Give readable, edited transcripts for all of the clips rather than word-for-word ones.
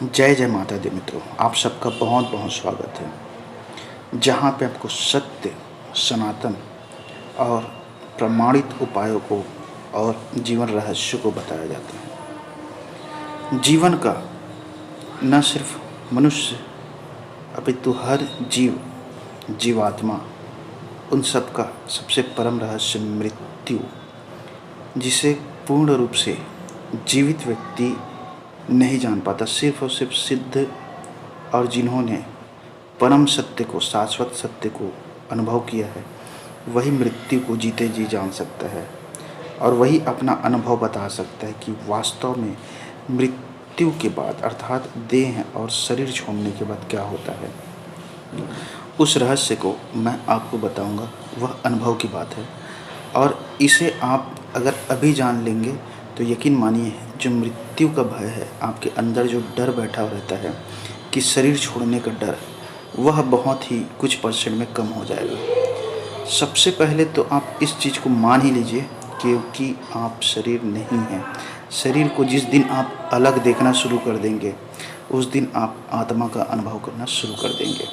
जय जय माता दी मित्रों, आप सबका बहुत बहुत स्वागत है। जहाँ पे आपको सत्य, सनातन और प्रमाणित उपायों को और जीवन रहस्य को बताया जाता है। जीवन का न सिर्फ मनुष्य अपितु हर जीवात्मा, उन सब का सबसे परम रहस्य मृत्यु, जिसे पूर्ण रूप से जीवित व्यक्ति नहीं जान पाता। सिर्फ और सिर्फ सिद्ध और जिन्होंने परम सत्य को, शाश्वत सत्य को अनुभव किया है, वही मृत्यु को जीते जी जान सकता है और वही अपना अनुभव बता सकता है कि वास्तव में मृत्यु के बाद अर्थात देह और शरीर छोड़ने के बाद क्या होता है। उस रहस्य को मैं आपको बताऊंगा, वह अनुभव की बात है और इसे आप अगर अभी जान लेंगे तो यकीन मानिए, जो मृत्यु का भय है, आपके अंदर जो डर बैठा रहता है कि शरीर छोड़ने का डर, वह बहुत ही कुछ परसेंट में कम हो जाएगा। सबसे पहले तो आप इस चीज़ को मान ही लीजिए, क्योंकि आप शरीर नहीं हैं। शरीर को जिस दिन आप अलग देखना शुरू कर देंगे, उस दिन आप आत्मा का अनुभव करना शुरू कर देंगे।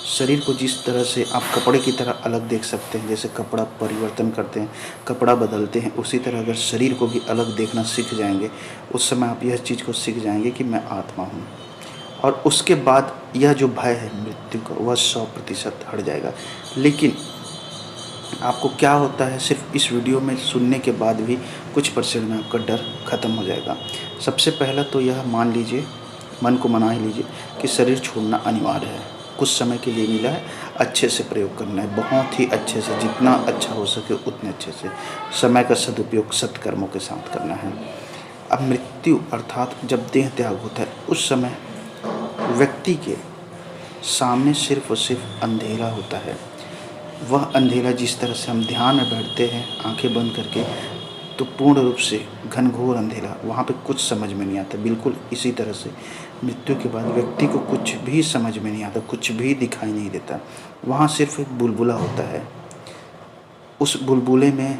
शरीर को जिस तरह से आप कपड़े की तरह अलग देख सकते हैं, जैसे कपड़ा परिवर्तन करते हैं, कपड़ा बदलते हैं, उसी तरह अगर शरीर को भी अलग देखना सीख जाएंगे, उस समय आप यह चीज़ को सीख जाएंगे कि मैं आत्मा हूँ। और उसके बाद यह जो भय है मृत्यु का, वह 100% हट जाएगा। लेकिन आपको क्या होता है, सिर्फ इस वीडियो में सुनने के बाद भी कुछ परसेंट में आपका डर खत्म हो जाएगा। सबसे पहला तो यह मान लीजिए, मन को मना ही लीजिए कि शरीर छोड़ना अनिवार्य है। कुछ समय के लिए मिला है, अच्छे से प्रयोग करना है, बहुत ही अच्छे से, जितना अच्छा हो सके उतने अच्छे से समय का सदुपयोग सत्कर्मों के साथ करना है। अब मृत्यु अर्थात जब देह त्याग होता है, उस समय व्यक्ति के सामने सिर्फ और सिर्फ अंधेरा होता है। वह अंधेरा, जिस तरह से हम ध्यान में बैठते हैं आंखें बंद करके, तो पूर्ण रूप से घनघोर अंधेरा, वहाँ पे कुछ समझ में नहीं आता। बिल्कुल इसी तरह से मृत्यु के बाद व्यक्ति को कुछ भी समझ में नहीं आता, कुछ भी दिखाई नहीं देता। वहाँ सिर्फ एक बुलबुला होता है। उस बुलबुले में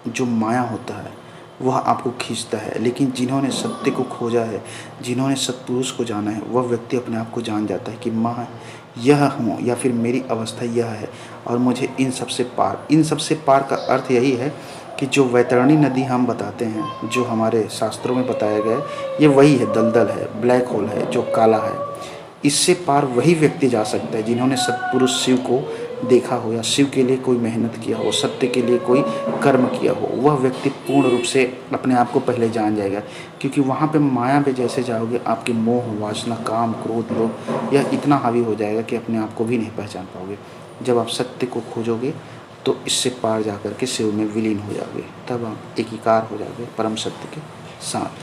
जो माया होता है वह आपको खींचता है। लेकिन जिन्होंने सत्य को खोजा है, जिन्होंने सत्पुरुष को जाना है, वह व्यक्ति अपने आप को जान जाता है कि मैं यह हूँ या फिर मेरी अवस्था यह है और मुझे इन सबसे पार। इन सबसे पार का अर्थ यही है कि जो वैतरणी नदी हम बताते हैं, जो हमारे शास्त्रों में बताया गया है, ये वही है, दलदल है, ब्लैक होल है, जो काला है। इससे पार वही व्यक्ति जा सकता है जिन्होंने सत्पुरुष शिव को देखा हो, या शिव के लिए कोई मेहनत किया हो, सत्य के लिए कोई कर्म किया हो। वह व्यक्ति पूर्ण रूप से अपने आप को पहले जान जाएगा, क्योंकि वहाँ पे माया पे जैसे जाओगे, आपके मोह, वासना, काम, क्रोध, लोभ, यह इतना हावी हो जाएगा कि अपने आप को भी नहीं पहचान पाओगे। जब आप सत्य को खोजोगे तो इससे पार जा कर के शिव में विलीन हो जाओगे, तब आप एकीकार हो जाओगे परम सत्य के साथ।